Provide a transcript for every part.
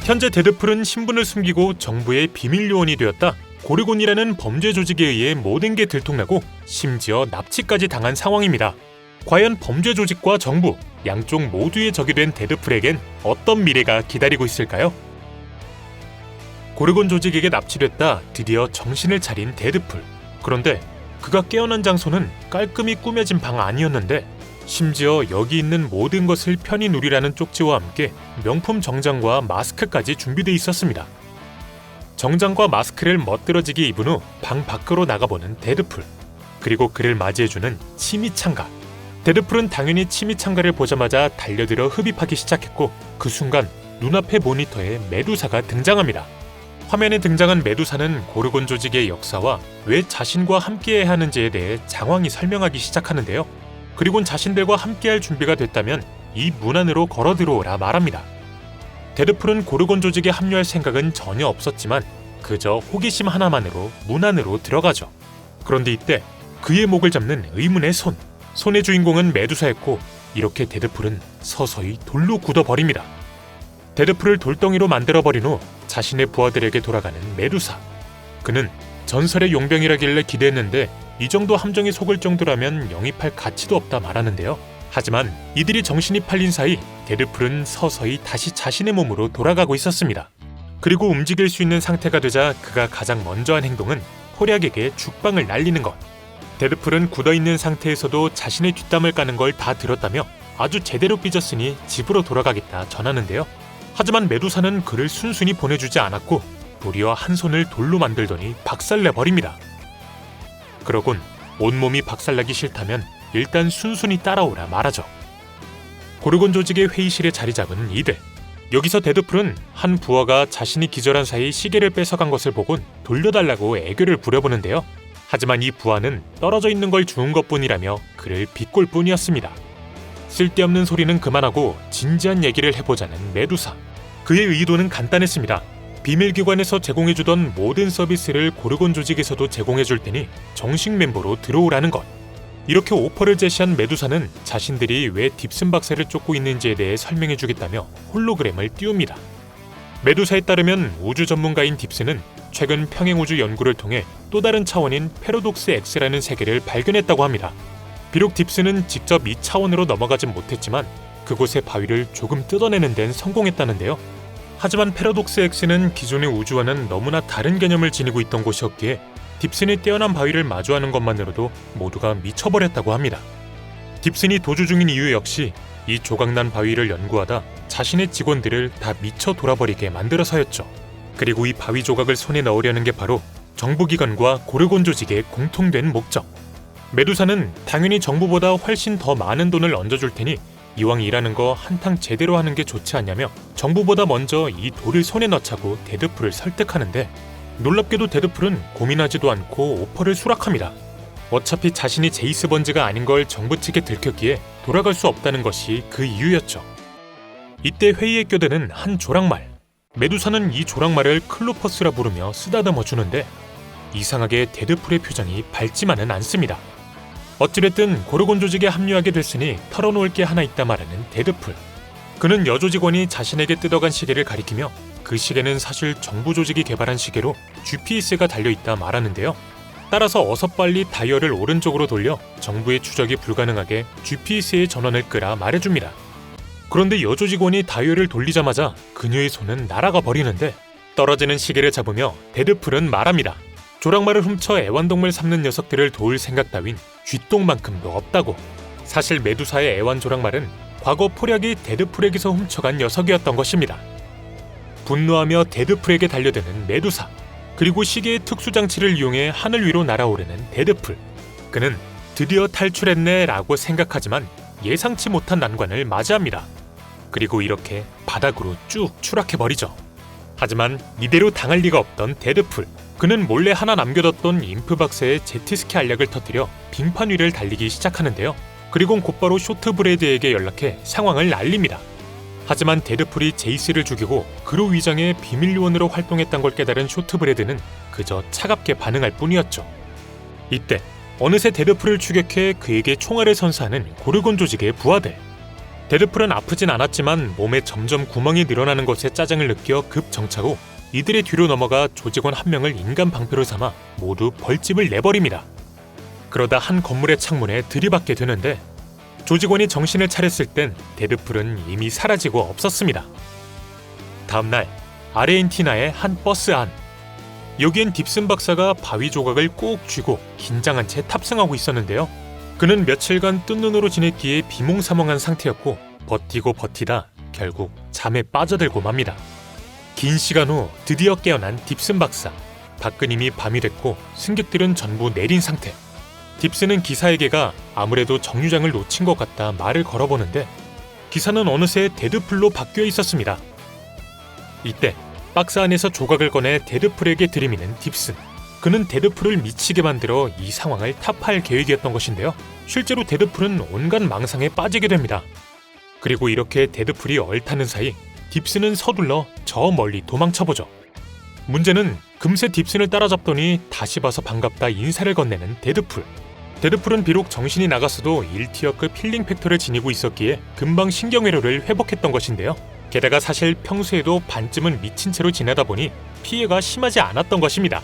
현재 데드풀은 신분을 숨기고 정부의 비밀 요원이 되었다. 고르곤이라는 범죄 조직에 의해 모든 게 들통나고 심지어 납치까지 당한 상황입니다. 과연 범죄 조직과 정부, 양쪽 모두의 적이 된 데드풀에겐 어떤 미래가 기다리고 있을까요? 고르곤 조직에게 납치됐다 드디어 정신을 차린 데드풀. 그런데 그가 깨어난 장소는 깔끔히 꾸며진 방 아니었는데 심지어 여기 있는 모든 것을 편히 누리라는 쪽지와 함께 명품 정장과 마스크까지 준비돼 있었습니다. 정장과 마스크를 멋들어지게 입은 후 방 밖으로 나가보는 데드풀. 그리고 그를 맞이해주는 치미창가. 데드풀은 당연히 치미창가를 보자마자 달려들어 흡입하기 시작했고 그 순간 눈앞의 모니터에 메두사가 등장합니다. 화면에 등장한 메두사는 고르곤 조직의 역사와 왜 자신과 함께해야 하는지에 대해 장황히 설명하기 시작하는데요. 그리곤 자신들과 함께할 준비가 됐다면 이 문 안으로 걸어 들어오라 말합니다. 데드풀은 고르곤 조직에 합류할 생각은 전혀 없었지만 그저 호기심 하나만으로 문 안으로 들어가죠. 그런데 이때 그의 목을 잡는 의문의 손. 손의 주인공은 메두사였고 이렇게 데드풀은 서서히 돌로 굳어버립니다. 데드풀을 돌덩이로 만들어버린 후 자신의 부하들에게 돌아가는 메두사. 그는 전설의 용병이라길래 기대했는데 이 정도 함정에 속을 정도라면 영입할 가치도 없다 말하는데요. 하지만 이들이 정신이 팔린 사이 데드풀은 서서히 다시 자신의 몸으로 돌아가고 있었습니다. 그리고 움직일 수 있는 상태가 되자 그가 가장 먼저 한 행동은 포략에게 죽방을 날리는 것. 데드풀은 굳어있는 상태에서도 자신의 뒷담을 까는 걸 다 들었다며 아주 제대로 삐졌으니 집으로 돌아가겠다 전하는데요. 하지만 메두사는 그를 순순히 보내주지 않았고 도리어 한 손을 돌로 만들더니 박살내버립니다. 그러곤 온몸이 박살나기 싫다면 일단 순순히 따라오라 말하죠. 고르곤 조직의 회의실에 자리 잡은 이들. 여기서 데드풀은 한 부하가 자신이 기절한 사이 시계를 뺏어간 것을 보곤 돌려달라고 애교를 부려보는데요. 하지만 이 부하는 떨어져 있는 걸 주운 것뿐이라며 그를 비꼴 뿐이었습니다. 쓸데없는 소리는 그만하고 진지한 얘기를 해보자는 메두사. 그의 의도는 간단했습니다. 비밀기관에서 제공해주던 모든 서비스를 고르곤 조직에서도 제공해줄 테니 정식 멤버로 들어오라는 것. 이렇게 오퍼를 제시한 메두사는 자신들이 왜 딥슨 박사를 쫓고 있는지에 대해 설명해주겠다며 홀로그램을 띄웁니다. 메두사에 따르면 우주 전문가인 딥슨은 최근 평행우주 연구를 통해 또 다른 차원인 패러독스 X라는 세계를 발견했다고 합니다. 비록 딥슨은 직접 이 차원으로 넘어가진 못했지만 그곳의 바위를 조금 뜯어내는 데는 성공했다는데요. 하지만 패러독스 X는 기존의 우주와는 너무나 다른 개념을 지니고 있던 곳이었기에 딥슨이 뛰어난 바위를 마주하는 것만으로도 모두가 미쳐버렸다고 합니다. 딥슨이 도주 중인 이유 역시 이 조각난 바위를 연구하다 자신의 직원들을 다 미쳐 돌아버리게 만들어서였죠. 그리고 이 바위 조각을 손에 넣으려는 게 바로 정부기관과 고르곤 조직의 공통된 목적. 메두사는 당연히 정부보다 훨씬 더 많은 돈을 얹어줄 테니 이왕 일하는 거 한탕 제대로 하는 게 좋지 않냐며 정부보다 먼저 이 돌을 손에 넣자고 데드풀을 설득하는데 놀랍게도 데드풀은 고민하지도 않고 오퍼를 수락합니다. 어차피 자신이 제이스 번즈가 아닌 걸 정부 측에 들켰기에 돌아갈 수 없다는 것이 그 이유였죠. 이때 회의에 껴드는 한 조랑말. 메두사는 이 조랑말을 클로퍼스라 부르며 쓰다듬어 주는데 이상하게 데드풀의 표정이 밝지만은 않습니다. 어찌됐든 고르곤 조직에 합류하게 됐으니 털어놓을 게 하나 있다 말하는 데드풀. 그는 여조직원이 자신에게 뜯어간 시계를 가리키며 그 시계는 사실 정부 조직이 개발한 시계로 GPS가 달려있다 말하는데요. 따라서 어서 빨리 다이얼을 오른쪽으로 돌려 정부의 추적이 불가능하게 GPS의 전원을 끄라 말해줍니다. 그런데 여조직원이 다이얼을 돌리자마자 그녀의 손은 날아가 버리는데 떨어지는 시계를 잡으며 데드풀은 말합니다. 조랑말을 훔쳐 애완동물 삼는 녀석들을 도울 생각 따윈 쥐똥만큼도 없다고. 사실 메두사의 애완 조랑말은 과거 포략이 데드풀에게서 훔쳐간 녀석이었던 것입니다. 분노하며 데드풀에게 달려드는 메두사. 그리고 시계의 특수장치를 이용해 하늘 위로 날아오르는 데드풀. 그는 드디어 탈출했네 라고 생각하지만 예상치 못한 난관을 맞이합니다. 그리고 이렇게 바닥으로 쭉 추락해버리죠. 하지만 이대로 당할 리가 없던 데드풀. 그는 몰래 하나 남겨뒀던 인프박스의 제트스키 알약을 터뜨려 빙판 위를 달리기 시작하는데요. 그리고 곧바로 쇼트브레드에게 연락해 상황을 알립니다. 하지만 데드풀이 제이스를 죽이고 그로 위장해 비밀요원으로 활동했던 걸 깨달은 쇼트브레드는 그저 차갑게 반응할 뿐이었죠. 이때 어느새 데드풀을 추격해 그에게 총알을 선사하는 고르곤 조직의 부하들. 데드풀은 아프진 않았지만 몸에 점점 구멍이 늘어나는 것에 짜증을 느껴 급정차 후 이들의 뒤로 넘어가 조직원 한 명을 인간 방패로 삼아 모두 벌집을 내버립니다. 그러다 한 건물의 창문에 들이받게 되는데 조직원이 정신을 차렸을 땐 데드풀은 이미 사라지고 없었습니다. 다음날 아르헨티나의 한 버스 안. 여기엔 딥슨 박사가 바위 조각을 꼭 쥐고 긴장한 채 탑승하고 있었는데요. 그는 며칠간 뜬 눈으로 지냈기에 비몽사몽한 상태였고 버티고 버티다 결국 잠에 빠져들고 맙니다. 긴 시간 후 드디어 깨어난 딥슨 박사. 밖은 이미 밤이 됐고 승객들은 전부 내린 상태. 딥슨은 기사에게가 아무래도 정류장을 놓친 것 같다 말을 걸어보는데 기사는 어느새 데드풀로 바뀌어 있었습니다. 이때 박스 안에서 조각을 꺼내 데드풀에게 들이미는 딥슨. 그는 데드풀을 미치게 만들어 이 상황을 타파할 계획이었던 것인데요. 실제로 데드풀은 온갖 망상에 빠지게 됩니다. 그리고 이렇게 데드풀이 얼타는 사이 딥슨은 서둘러 저 멀리 도망쳐보죠. 문제는 금세 딥슨을 따라잡더니 다시 봐서 반갑다 인사를 건네는 데드풀. 데드풀은 비록 정신이 나갔어도 1티어급 힐링 팩터를 지니고 있었기에 금방 신경회로를 회복했던 것인데요. 게다가 사실 평소에도 반쯤은 미친 채로 지내다 보니 피해가 심하지 않았던 것입니다.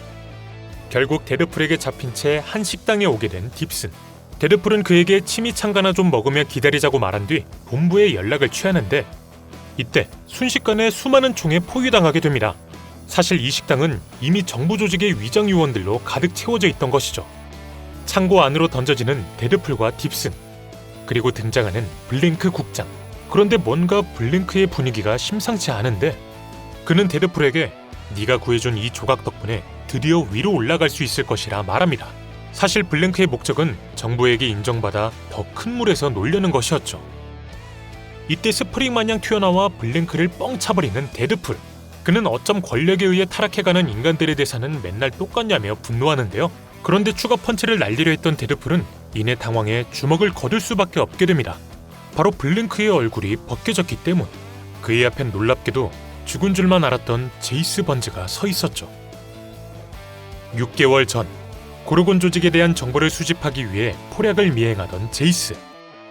결국 데드풀에게 잡힌 채 한 식당에 오게 된 딥슨. 데드풀은 그에게 치미창가나 좀 먹으며 기다리자고 말한 뒤 본부에 연락을 취하는데 이때 순식간에 수많은 총에 포위당하게 됩니다. 사실 이 식당은 이미 정부 조직의 위장 요원들로 가득 채워져 있던 것이죠. 창고 안으로 던져지는 데드풀과 딥슨, 그리고 등장하는 블랭크 국장. 그런데 뭔가 블랭크의 분위기가 심상치 않은데 그는 데드풀에게 네가 구해준 이 조각 덕분에 드디어 위로 올라갈 수 있을 것이라 말합니다. 사실 블랭크의 목적은 정부에게 인정받아 더 큰 물에서 놀려는 것이었죠. 이때 스프링 마냥 튀어나와 블랭크를 뻥 차버리는 데드풀. 그는 어쩜 권력에 의해 타락해가는 인간들의 대사는 맨날 똑같냐며 분노하는데요. 그런데 추가 펀치를 날리려 했던 데드풀은 이내 당황해 주먹을 거둘 수밖에 없게 됩니다. 바로 블랭크의 얼굴이 벗겨졌기 때문. 그의 앞엔 놀랍게도 죽은 줄만 알았던 제이스 번즈가 서 있었죠. 6개월 전 고르곤 조직에 대한 정보를 수집하기 위해 포략을 미행하던 제이스.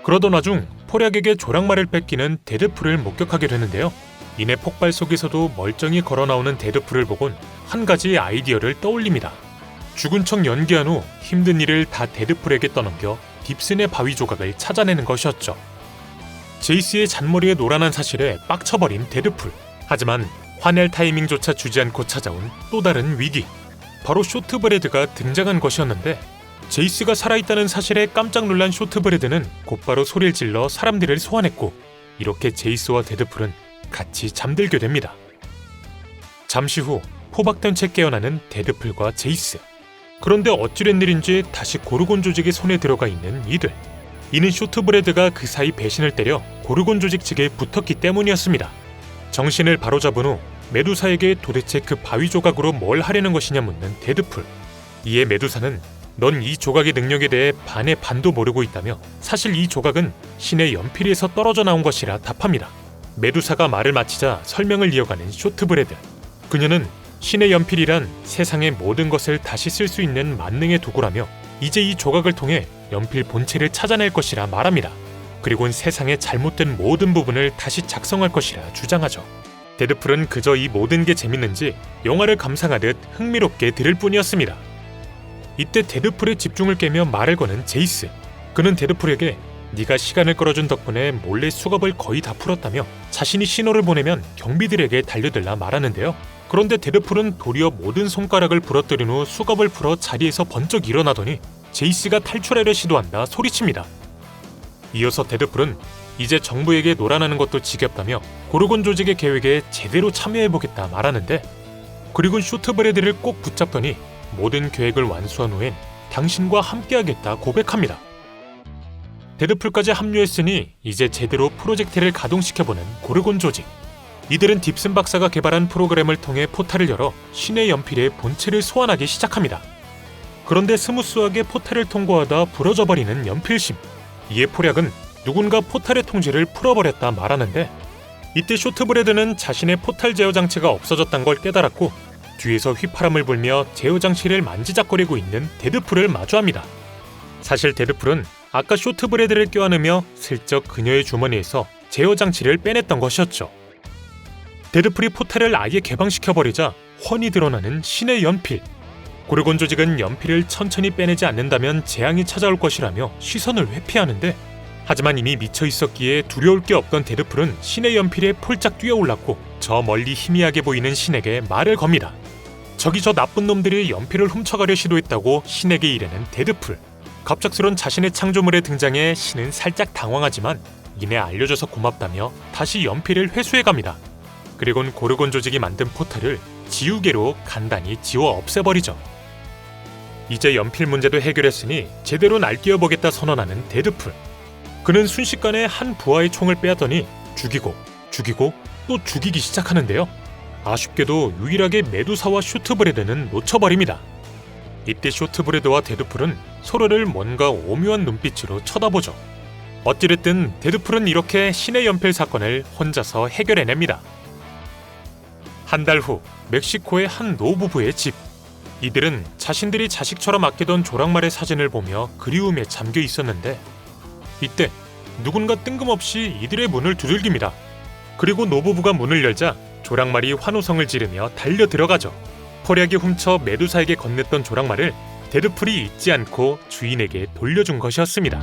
그러던 와중 포략에게 조랑말을 뺏기는 데드풀을 목격하게 되는데요. 이내 폭발 속에서도 멀쩡히 걸어나오는 데드풀을 보곤 한 가지 아이디어를 떠올립니다. 죽은 척 연기한 후 힘든 일을 다 데드풀에게 떠넘겨 딥슨의 바위 조각을 찾아내는 것이었죠. 제이스의 잔머리에 노란한 사실에 빡쳐버린 데드풀. 하지만 화낼 타이밍조차 주지 않고 찾아온 또 다른 위기. 바로 쇼트브레드가 등장한 것이었는데 제이스가 살아있다는 사실에 깜짝 놀란 쇼트브레드는 곧바로 소리를 질러 사람들을 소환했고 이렇게 제이스와 데드풀은 같이 잠들게 됩니다. 잠시 후 포박된 채 깨어나는 데드풀과 제이스. 그런데 어찌된 일인지 다시 고르곤 조직의 손에 들어가 있는 이들. 이는 쇼트브레드가 그 사이 배신을 때려 고르곤 조직 측에 붙었기 때문이었습니다. 정신을 바로잡은 후 메두사에게 도대체 그 바위 조각으로 뭘 하려는 것이냐 묻는 데드풀. 이에 메두사는 넌 이 조각의 능력에 대해 반의 반도 모르고 있다며 사실 이 조각은 신의 연필에서 떨어져 나온 것이라 답합니다. 메두사가 말을 마치자 설명을 이어가는 쇼트브레드. 그녀는 신의 연필이란 세상의 모든 것을 다시 쓸 수 있는 만능의 도구라며 이제 이 조각을 통해 연필 본체를 찾아낼 것이라 말합니다. 그리고는 세상의 잘못된 모든 부분을 다시 작성할 것이라 주장하죠. 데드풀은 그저 이 모든 게 재밌는지 영화를 감상하듯 흥미롭게 들을 뿐이었습니다. 이때 데드풀의 집중을 깨며 말을 거는 제이스. 그는 데드풀에게 네가 시간을 끌어준 덕분에 몰래 수갑을 거의 다 풀었다며 자신이 신호를 보내면 경비들에게 달려들라 말하는데요. 그런데 데드풀은 도리어 모든 손가락을 부러뜨린 후 수갑을 풀어 자리에서 번쩍 일어나더니 제이스가 탈출하려 시도한다 소리칩니다. 이어서 데드풀은 이제 정부에게 놀아나는 것도 지겹다며 고르곤 조직의 계획에 제대로 참여해보겠다 말하는데 그리고 쇼트브레드를 꼭 붙잡더니 모든 계획을 완수한 후엔 당신과 함께하겠다 고백합니다. 데드풀까지 합류했으니 이제 제대로 프로젝트를 가동시켜보는 고르곤 조직. 이들은 딥슨 박사가 개발한 프로그램을 통해 포탈을 열어 신의 연필의 본체를 소환하기 시작합니다. 그런데 스무스하게 포탈을 통과하다 부러져버리는 연필심. 이에 포략은 누군가 포탈의 통제를 풀어버렸다 말하는데 이때 쇼트브레드는 자신의 포탈 제어 장치가 없어졌다는 걸 깨달았고 뒤에서 휘파람을 불며 제어 장치를 만지작거리고 있는 데드풀을 마주합니다. 사실 데드풀은 아까 쇼트브레드를 껴안으며 슬쩍 그녀의 주머니에서 제어 장치를 빼냈던 것이었죠. 데드풀이 포탈을 아예 개방시켜버리자 훤히 드러나는 신의 연필. 고르곤 조직은 연필을 천천히 빼내지 않는다면 재앙이 찾아올 것이라며 시선을 회피하는데, 하지만 이미 미쳐 있었기에 두려울 게 없던 데드풀은 신의 연필에 폴짝 뛰어올랐고 저 멀리 희미하게 보이는 신에게 말을 겁니다. 저기 저 나쁜 놈들이 연필을 훔쳐가려 시도했다고 신에게 이르는 데드풀. 갑작스런 자신의 창조물에 등장해 신은 살짝 당황하지만 이내 알려줘서 고맙다며 다시 연필을 회수해갑니다. 그리곤 고르곤 조직이 만든 포탈을 지우개로 간단히 지워 없애버리죠. 이제 연필 문제도 해결했으니 제대로 날뛰어보겠다 선언하는 데드풀. 그는 순식간에 한 부하의 총을 빼앗더니 죽이고 또 죽이기 시작하는데요. 아쉽게도 유일하게 메두사와 쇼트브레드는 놓쳐버립니다. 이때 쇼트브레드와 데드풀은 서로를 뭔가 오묘한 눈빛으로 쳐다보죠. 어찌됐든 데드풀은 이렇게 신의 연필 사건을 혼자서 해결해냅니다. 한 달 후 멕시코의 한 노부부의 집. 이들은 자신들이 자식처럼 아끼던 조랑말의 사진을 보며 그리움에 잠겨 있었는데, 이때 누군가 뜬금없이 이들의 문을 두들깁니다. 그리고 노부부가 문을 열자 조랑말이 환호성을 지르며 달려 들어가죠. 포략이 훔쳐 메두사에게 건넸던 조랑말을 데드풀이 잊지 않고 주인에게 돌려준 것이었습니다.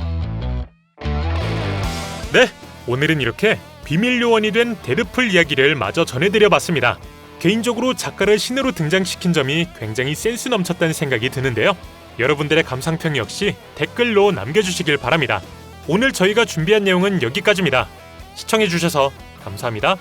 네, 오늘은 이렇게 비밀 요원이 된 데드풀 이야기를 마저 전해드려봤습니다. 개인적으로 작가를 신으로 등장시킨 점이 굉장히 센스 넘쳤다는 생각이 드는데요. 여러분들의 감상평 역시 댓글로 남겨주시길 바랍니다. 오늘 저희가 준비한 내용은 여기까지입니다. 시청해주셔서 감사합니다.